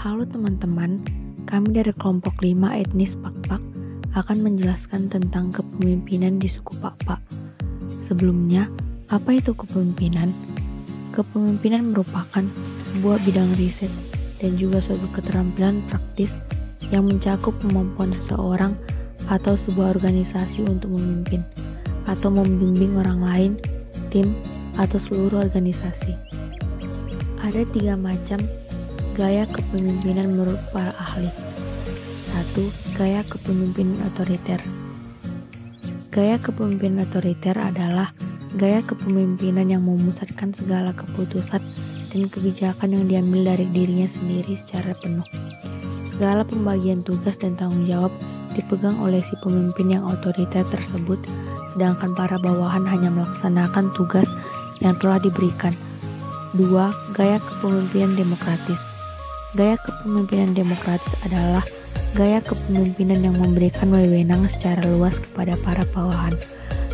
Halo teman-teman, kami dari kelompok 5 etnis Pakpak akan menjelaskan tentang kepemimpinan di suku Pakpak. Sebelumnya, apa itu kepemimpinan? Kepemimpinan merupakan sebuah bidang riset dan juga suatu keterampilan praktis yang mencakup kemampuan seseorang atau sebuah organisasi untuk memimpin atau membimbing orang lain, tim, atau seluruh organisasi. Ada 3 macam gaya kepemimpinan menurut para ahli. 1. Gaya kepemimpinan otoriter. Gaya kepemimpinan otoriter adalah gaya kepemimpinan yang memusatkan segala keputusan dan kebijakan yang diambil dari dirinya sendiri secara penuh. Segala pembagian tugas dan tanggung jawab dipegang oleh si pemimpin yang otoriter tersebut, sedangkan para bawahan hanya melaksanakan tugas yang telah diberikan. 2. Gaya kepemimpinan demokratis. Gaya kepemimpinan demokratis adalah gaya kepemimpinan yang memberikan wewenang secara luas kepada para bawahan.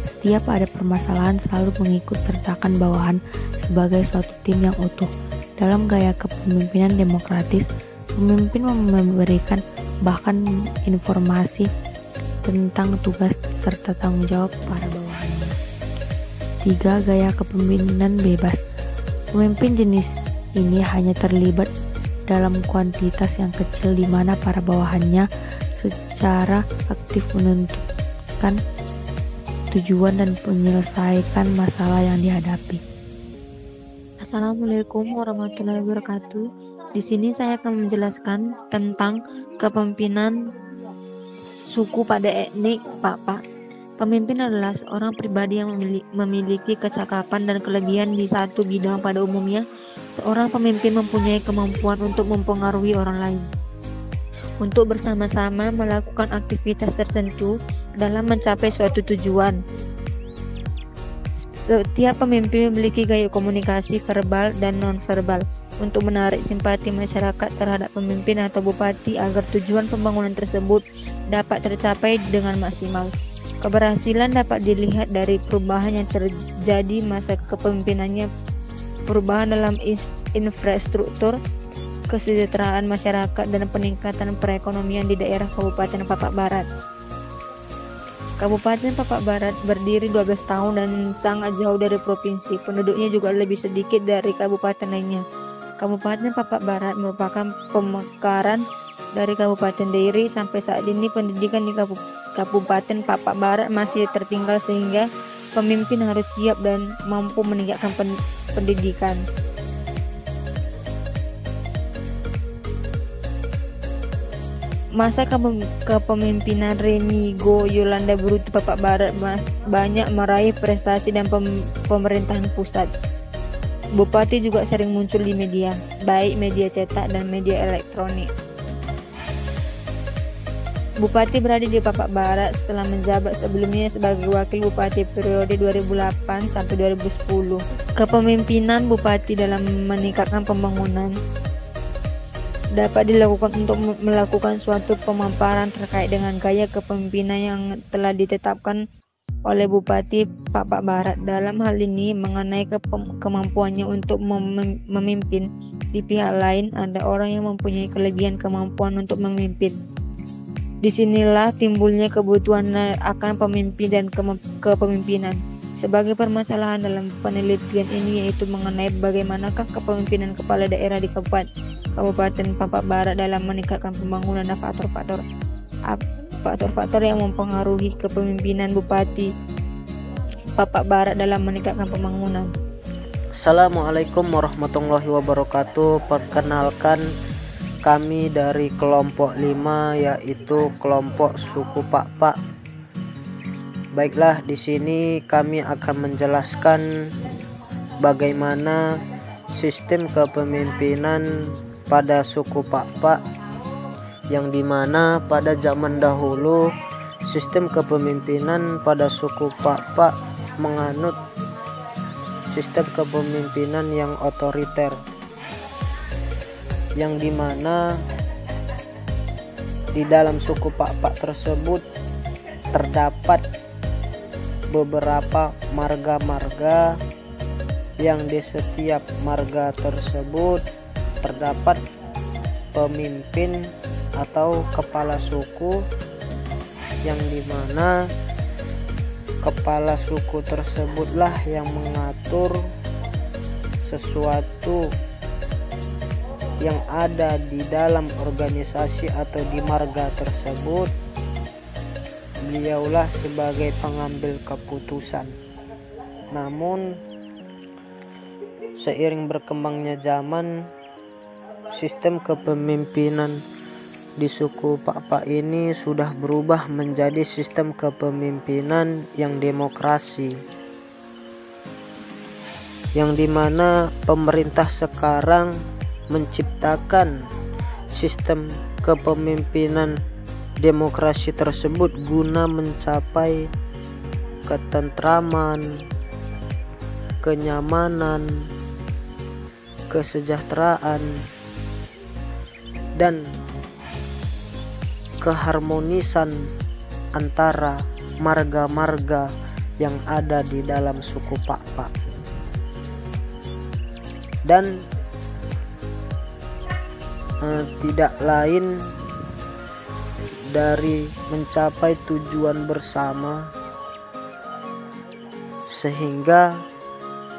Setiap ada permasalahan selalu mengikut sertakan bawahan sebagai suatu tim yang utuh. Dalam gaya kepemimpinan demokratis, pemimpin memberikan bahkan informasi tentang tugas serta tanggung jawab para bawahannya. 3. Gaya kepemimpinan bebas. Pemimpin jenis ini hanya terlibat dalam kuantitas yang kecil di mana para bawahannya secara aktif menentukan tujuan dan menyelesaikan masalah yang dihadapi. Assalamualaikum warahmatullahi wabarakatuh. Di sini saya akan menjelaskan tentang kepemimpinan suku pada etnik Pakpak. Pemimpin adalah seorang pribadi yang memiliki kecakapan dan kelebihan di satu bidang. Pada umumnya, seorang pemimpin mempunyai kemampuan untuk mempengaruhi orang lain untuk bersama-sama melakukan aktivitas tertentu dalam mencapai suatu tujuan. Setiap pemimpin memiliki gaya komunikasi verbal dan non-verbal untuk menarik simpati masyarakat terhadap pemimpin atau bupati agar tujuan pembangunan tersebut dapat tercapai dengan maksimal. Keberhasilan dapat dilihat dari perubahan yang terjadi masa kepemimpinannya, perubahan dalam infrastruktur, kesejahteraan masyarakat, dan peningkatan perekonomian di daerah Kabupaten Pakpak Barat. Kabupaten Pakpak Barat berdiri 12 tahun dan sangat jauh dari provinsi. Penduduknya juga lebih sedikit dari kabupaten lainnya. Kabupaten Pakpak Barat merupakan pemekaran dari Kabupaten Dairi. Sampai saat ini pendidikan di Kabupaten Pakpak Barat masih tertinggal sehingga pemimpin harus siap dan mampu meningkatkan pendidikan. Masa kepemimpinan Remigo Yolanda Brutu Pakpak Barat banyak meraih prestasi dan pemerintahan pusat. Bupati juga sering muncul di media, baik media cetak dan media elektronik. Bupati berada di Pakpak Barat setelah menjabat sebelumnya sebagai wakil bupati periode 2008 sampai 2010. Kepemimpinan bupati dalam meningkatkan pembangunan dapat dilakukan untuk melakukan suatu pemaparan terkait dengan gaya kepemimpinan yang telah ditetapkan oleh Bupati Pakpak Barat. Dalam hal ini mengenai kemampuannya untuk memimpin. Di pihak lain ada orang yang mempunyai kelebihan kemampuan untuk memimpin. Disinilah timbulnya kebutuhan akan pemimpin dan kepemimpinan. Sebagai permasalahan dalam penelitian ini yaitu mengenai bagaimanakah kepemimpinan kepala daerah di Kabupaten Pakpak Barat dalam meningkatkan pembangunan dan faktor-faktor yang mempengaruhi kepemimpinan Bupati Pakpak Barat dalam meningkatkan pembangunan. Assalamualaikum warahmatullahi wabarakatuh. Perkenalkan, kami dari kelompok 5 yaitu kelompok suku Pakpak. Baiklah, di sini kami akan menjelaskan bagaimana sistem kepemimpinan pada suku Pakpak, yang dimana pada zaman dahulu sistem kepemimpinan pada suku Pakpak menganut sistem kepemimpinan yang otoriter, yang dimana di dalam suku Pakpak tersebut terdapat beberapa marga-marga yang di setiap marga tersebut terdapat pemimpin atau kepala suku, yang dimana kepala suku tersebutlah yang mengatur sesuatu yang ada di dalam organisasi atau di marga tersebut. Beliaulah sebagai pengambil keputusan. Namun seiring berkembangnya zaman, sistem kepemimpinan di suku Pakpak ini sudah berubah menjadi sistem kepemimpinan yang demokrasi, yang dimana pemerintah sekarang menciptakan sistem kepemimpinan demokrasi tersebut guna mencapai ketentraman, kenyamanan, kesejahteraan, dan keharmonisan antara marga-marga yang ada di dalam suku Pakpak. Dan tidak lain dari mencapai tujuan bersama, sehingga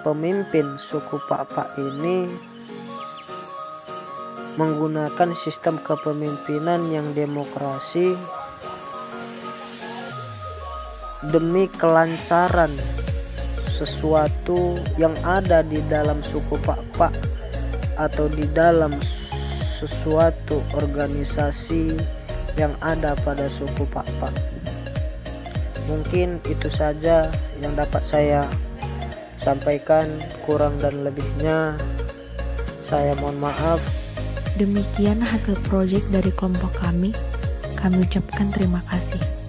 pemimpin suku Pakpak ini menggunakan sistem kepemimpinan yang demokrasi demi kelancaran sesuatu yang ada di dalam suku Pakpak atau di dalam sesuatu organisasi yang ada pada suku Pakpak. Mungkin itu saja yang dapat saya sampaikan, kurang dan lebihnya saya mohon maaf. Demikian hasil proyek dari kelompok kami. Kami ucapkan terima kasih.